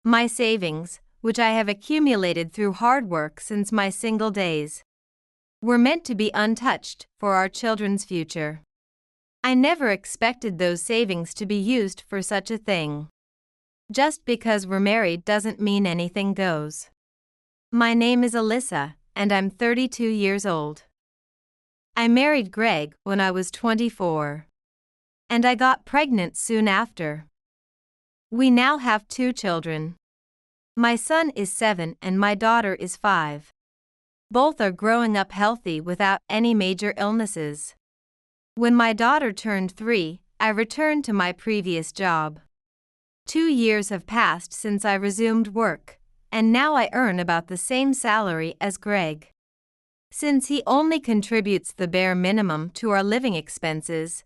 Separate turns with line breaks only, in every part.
My savings, which I have accumulated through hard work since my single days, were meant to be untouched for our children's future. I never expected those savings to be used for such a thing. Just because we're married doesn't mean anything goes. My name is Alyssa, and I'm 32 years old. I married Greg when I was 24. And I got pregnant soon after. We now have 2 children. My son is 7 and my daughter is 5. Both are growing up healthy without any major illnesses. When my daughter turned 3, I returned to my previous job. 2 years have passed since I resumed work, and now I earn about the same salary as Greg. Since he only contributes the bare minimum to our living expenses,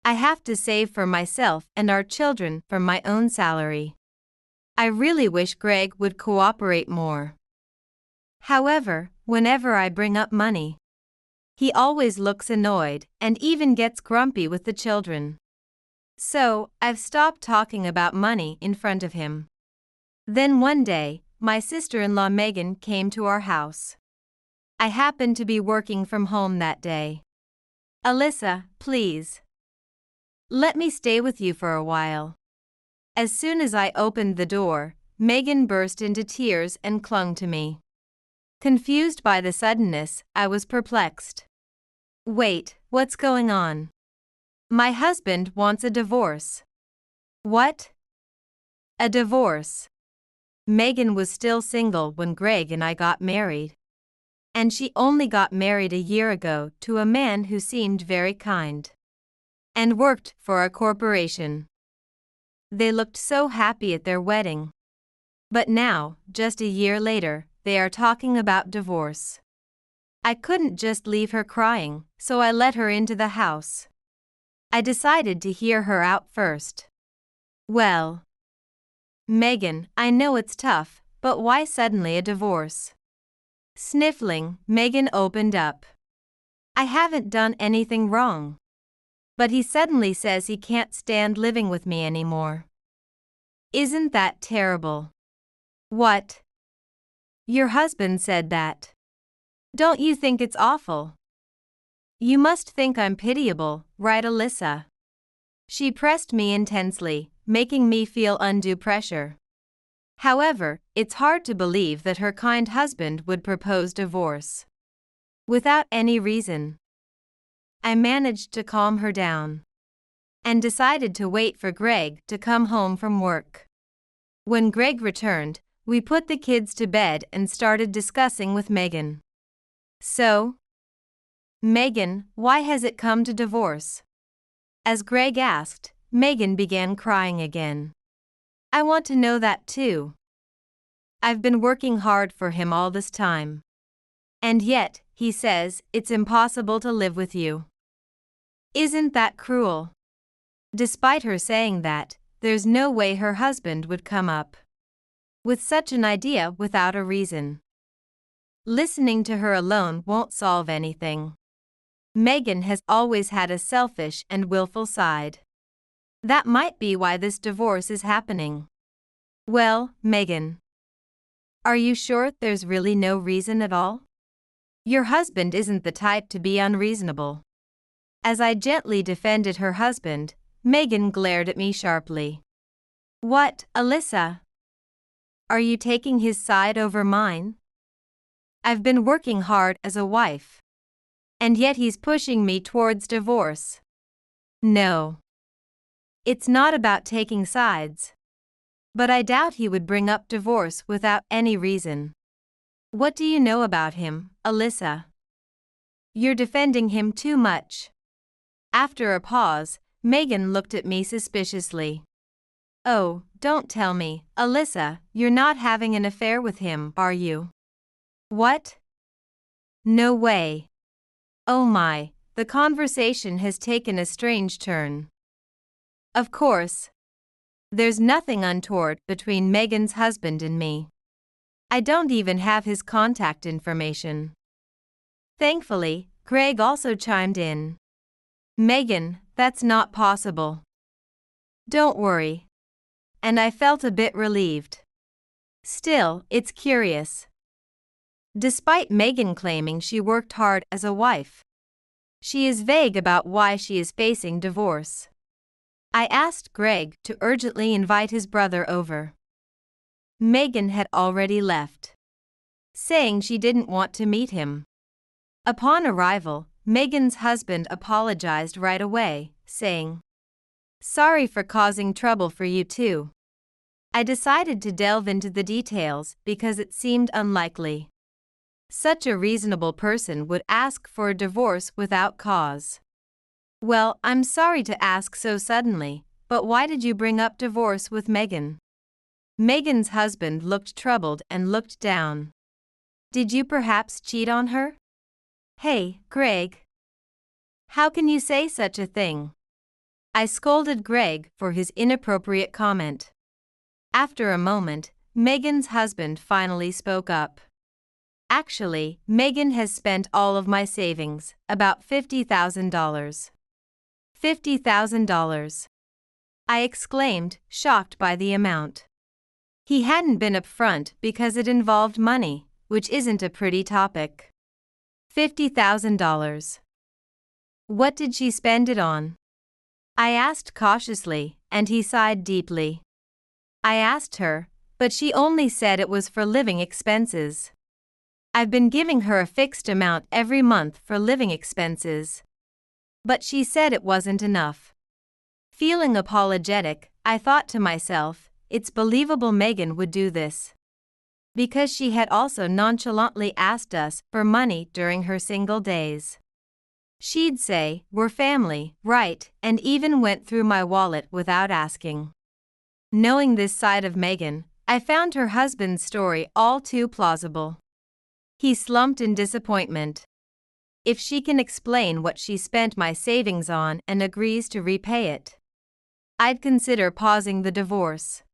I have to save for myself and our children from my own salary. I really wish Greg would cooperate more. However, whenever I bring up money, he always looks annoyed and even gets grumpy with the children. So, I've stopped talking about money in front of him. Then one day, my sister-in-law Megan came to our house. I happened to be working from home that day. "Alyssa, please. Let me stay with you for a while." As soon as I opened the door, Megan burst into tears and clung to me. Confused by the suddenness, I was perplexed. "Wait, what's going on? My husband wants a divorce." "What? A divorce?" Megan was still single when Greg and I got married. And she only got married a year ago to a man who seemed very kind and worked for a corporation. They looked so happy at their wedding. But now, just a year later, they are talking about divorce. I couldn't just leave her crying, so I let her into the house. I decided to hear her out first. "Well, Megan, I know it's tough, but why suddenly a divorce?" Sniffling, Megan opened up. "I haven't done anything wrong. But he suddenly says he can't stand living with me anymore." "Isn't that terrible?" "What? Your husband said that? Don't you think it's awful?" "You must think I'm pitiable, right, Alyssa?" She pressed me intensely, making me feel undue pressure. However, it's hard to believe that her kind husband would propose divorce without any reason. I managed to calm her down and decided to wait for Greg to come home from work. When Greg returned, we put the kids to bed and started discussing with Megan. "So, Megan, why has it come to divorce?" As Greg asked, Megan began crying again. "I want to know that too. I've been working hard for him all this time. And yet, he says it's impossible to live with you. Isn't that cruel?" Despite her saying that, there's no way her husband would come up with such an idea without a reason. Listening to her alone won't solve anything. Megan has always had a selfish and willful side. That might be why this divorce is happening. "Well, Megan, are you sure there's really no reason at all? Your husband isn't the type to be unreasonable." As I gently defended her husband, Megan glared at me sharply. "What, Alyssa? Are you taking his side over mine? I've been working hard as a wife. And yet he's pushing me towards divorce." "No. It's not about taking sides. But I doubt he would bring up divorce without any reason. What do you know about him, Alyssa? You're defending him too much." After a pause, Megan looked at me suspiciously. "Oh, don't tell me, Alyssa, you're not having an affair with him, are you?" "What? No way." Oh my, the conversation has taken a strange turn. Of course, there's nothing untoward between Megan's husband and me. I don't even have his contact information. Thankfully, Greg also chimed in. "Megan, that's not possible." "Don't worry." And I felt a bit relieved. Still, it's curious. Despite Megan claiming she worked hard as a wife, she is vague about why she is facing divorce. I asked Greg to urgently invite his brother over. Megan had already left, saying she didn't want to meet him. Upon arrival, Megan's husband apologized right away, saying, "Sorry for causing trouble for you too." I decided to delve into the details because it seemed unlikely such a reasonable person would ask for a divorce without cause. "Well, I'm sorry to ask so suddenly, but why did you bring up divorce with Megan?" Megan's husband looked troubled and looked down. "Did you perhaps cheat on her?" "Hey, Greg. How can you say such a thing?" I scolded Greg for his inappropriate comment. After a moment, Megan's husband finally spoke up. "Actually, Megan has spent all of my savings, about $50,000. $50,000. I exclaimed, shocked by the amount. He hadn't been upfront because it involved money, which isn't a pretty topic. $50,000. What did she spend it on? I asked cautiously, and he sighed deeply. I asked her, but she only said it was for living expenses. I've been giving her a fixed amount every month for living expenses. But she said it wasn't enough. Feeling apologetic, I thought to myself, it's believable Megan would do this. Because she had also nonchalantly asked us for money during her single days. She'd say, "We're family, right?" and even went through my wallet without asking. Knowing this side of Megan, I found her husband's story all too plausible. He slumped in disappointment. If she can explain what she spent my savings on and agrees to repay it, I'd consider pausing the divorce.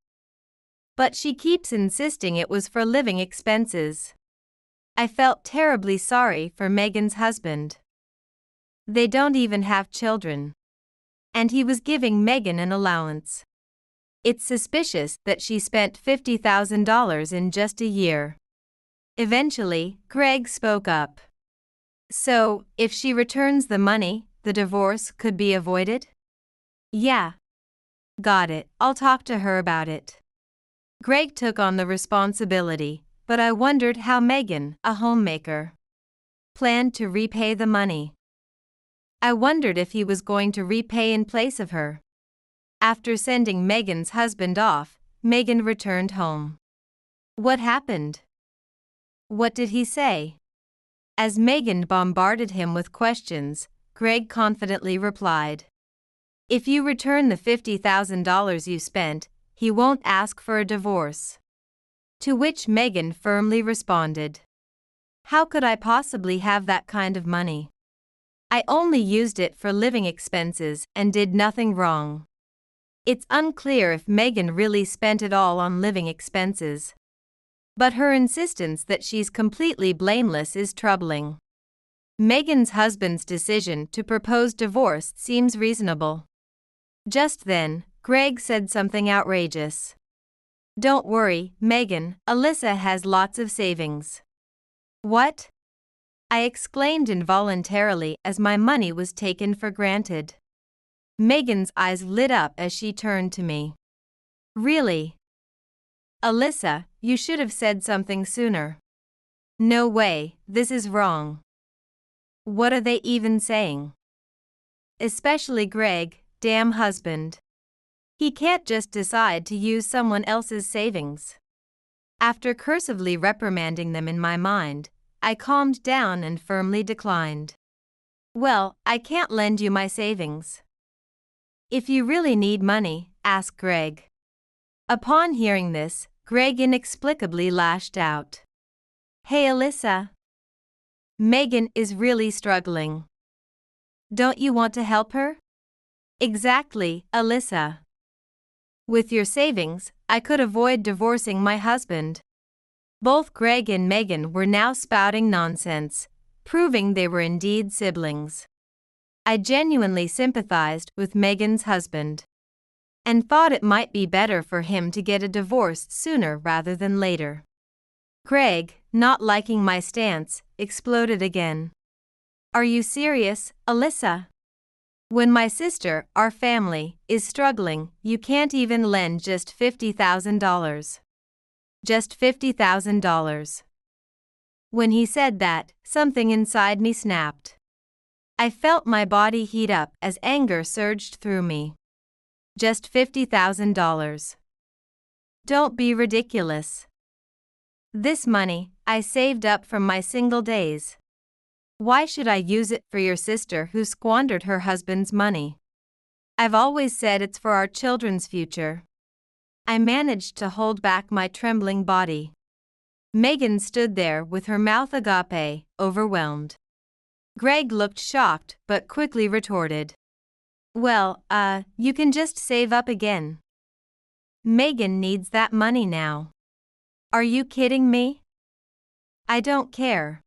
But she keeps insisting it was for living expenses. I felt terribly sorry for Megan's husband. They don't even have children. And he was giving Megan an allowance. It's suspicious that she spent $50,000 in just a year. Eventually, Greg spoke up. "So, if she returns the money, the divorce could be avoided?" "Yeah. Got it, I'll talk to her about it." Greg took on the responsibility, but I wondered how Megan, a homemaker, planned to repay the money. I wondered if he was going to repay in place of her. After sending Megan's husband off, Megan returned home. What happened? What did he say? As Megan bombarded him with questions, Greg confidently replied, "If you return the $50,000 you spent, he won't ask for a divorce." To which Megan firmly responded, "How could I possibly have that kind of money? I only used it for living expenses and did nothing wrong." It's unclear if Megan really spent it all on living expenses. But her insistence that she's completely blameless is troubling. Megan's husband's decision to propose divorce seems reasonable. Just then, Greg said something outrageous. "Don't worry, Megan, Alyssa has lots of savings." "What?" I exclaimed involuntarily as my money was taken for granted. Megan's eyes lit up as she turned to me. "Really? Alyssa, you should have said something sooner." "No way, this is wrong." What are they even saying? Especially Greg, damn husband. He can't just decide to use someone else's savings. After cursively reprimanding them in my mind, I calmed down and firmly declined. "Well, I can't lend you my savings. If you really need money, ask Greg." Upon hearing this, Greg inexplicably lashed out. "Hey Alyssa. Megan is really struggling. Don't you want to help her?" "Exactly, Alyssa. With your savings, I could avoid divorcing my husband." Both Greg and Megan were now spouting nonsense, proving they were indeed siblings. I genuinely sympathized with Megan's husband. and thought it might be better for him to get a divorce sooner rather than later. Greg, not liking my stance, exploded again. Are you serious, Alyssa? When my sister, our family, is struggling, you can't even lend just $50,000. Just $50,000. When he said that, something inside me snapped. I felt my body heat up as anger surged through me. Just $50,000. Don't be ridiculous. This money, I saved up from my single days. Why should I use it for your sister who squandered her husband's money? I've always said it's for our children's future. I managed to hold back my trembling body. Megan stood there with her mouth agape, overwhelmed. Greg looked shocked but quickly retorted. Well, you can just save up again. Megan needs that money now. Are you kidding me? I don't care.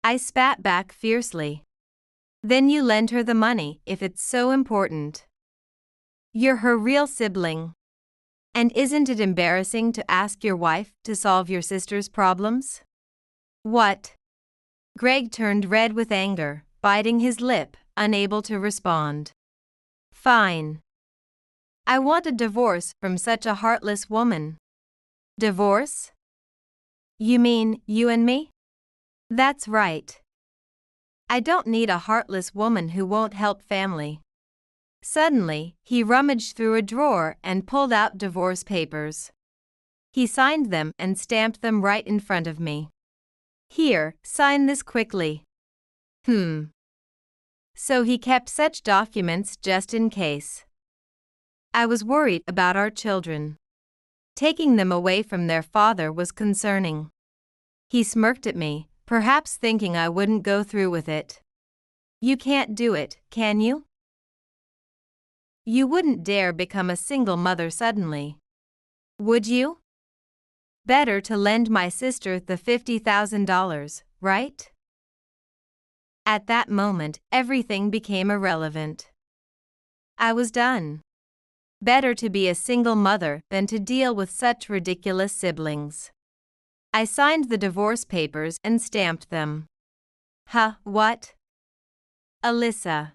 I spat back fiercely. Then you lend her the money if it's so important. You're her real sibling. And isn't it embarrassing to ask your wife to solve your sister's problems? What? Greg turned red with anger, biting his lip, unable to respond. Fine. I want a divorce from such a heartless woman. Divorce? You mean you and me? That's right. I don't need a heartless woman who won't help family. Suddenly, he rummaged through a drawer and pulled out divorce papers. He signed them and stamped them right in front of me. Here, sign this quickly. So he kept such documents just in case. I was worried about our children. Taking them away from their father was concerning. He smirked at me, perhaps thinking I wouldn't go through with it. You can't do it, can you? You wouldn't dare become a single mother suddenly. Would you? Better to lend my sister the $50,000, right? At that moment, everything became irrelevant. I was done. Better to be a single mother than to deal with such ridiculous siblings. I signed the divorce papers and stamped them. What? Alyssa.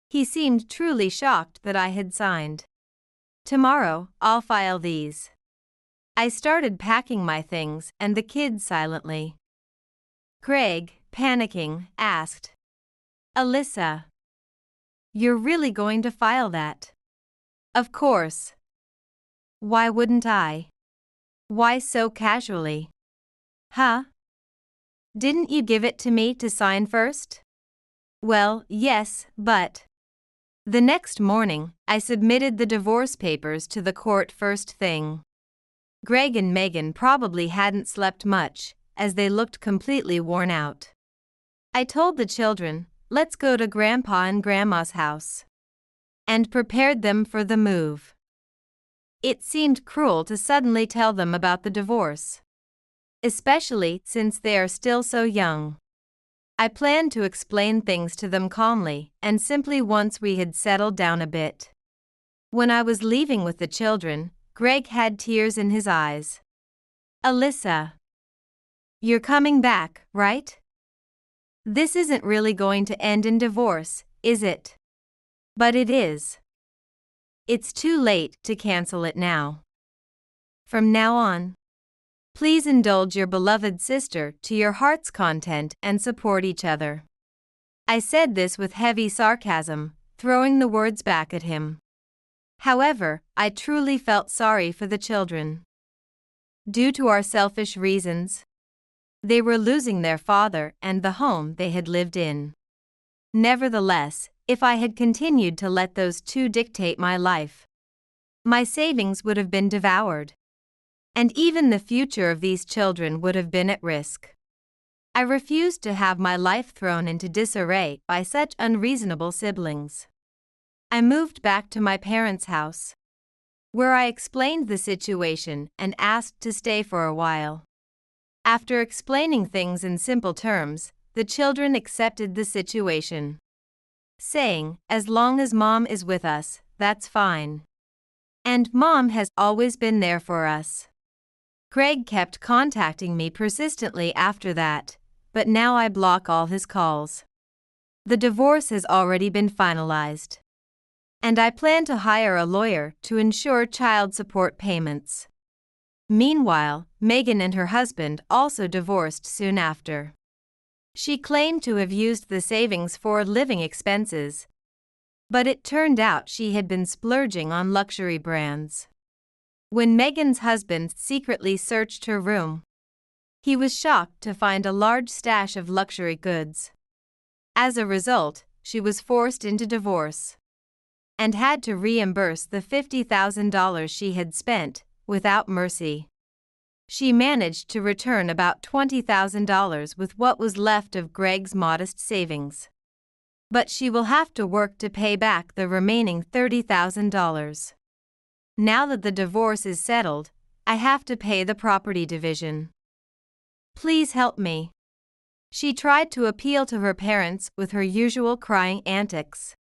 He seemed truly shocked that I had signed. Tomorrow, I'll file these. I started packing my things and the kids silently. Greg, panicking, asked, Alyssa, you're really going to file that? Of course. Why wouldn't I? Why so casually? Didn't you give it to me to sign first? Well, yes, but... The next morning, I submitted the divorce papers to the court first thing. Greg and Megan probably hadn't slept much, as they looked completely worn out. I told the children, let's go to Grandpa and Grandma's house. And prepared them for the move. It seemed cruel to suddenly tell them about the divorce. Especially since they are still so young. I planned to explain things to them calmly and simply once we had settled down a bit. When I was leaving with the children, Greg had tears in his eyes. Alyssa. You're coming back, right? This isn't really going to end in divorce, is it? But it is. It's too late to cancel it now. From now on, please indulge your beloved sister to your heart's content and support each other. I said this with heavy sarcasm, throwing the words back at him. However, I truly felt sorry for the children. Due to our selfish reasons, they were losing their father and the home they had lived in. Nevertheless, if I had continued to let those two dictate my life, my savings would have been devoured. And even the future of these children would have been at risk. I refused to have my life thrown into disarray by such unreasonable siblings. I moved back to my parents' house, where I explained the situation and asked to stay for a while. After explaining things in simple terms, the children accepted the situation, saying, as long as Mom is with us, that's fine. And Mom has always been there for us. Greg kept contacting me persistently after that, but now I block all his calls. The divorce has already been finalized. And I plan to hire a lawyer to ensure child support payments. Meanwhile, Megan and her husband also divorced soon after. She claimed to have used the savings for living expenses, but it turned out she had been splurging on luxury brands. When Megan's husband secretly searched her room, he was shocked to find a large stash of luxury goods. As a result, she was forced into divorce and had to reimburse the $50,000 she had spent without mercy. She managed to return about $20,000 with what was left of Greg's modest savings. But she will have to work to pay back the remaining $30,000. Now that the divorce is settled, I have to pay the property division. Please help me. She tried to appeal to her parents with her usual crying antics.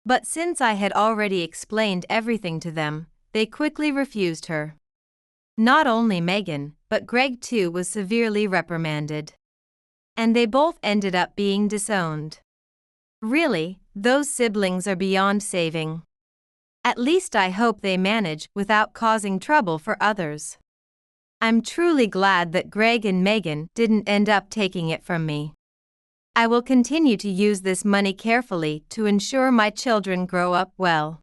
But since I had already explained everything to them, they quickly refused her. Not only Megan, but Greg too was severely reprimanded. And they both ended up being disowned. Really, those siblings are beyond saving. At least I hope they manage without causing trouble for others. I'm truly glad that Greg and Megan didn't end up taking it from me. I will continue to use this money carefully to ensure my children grow up well.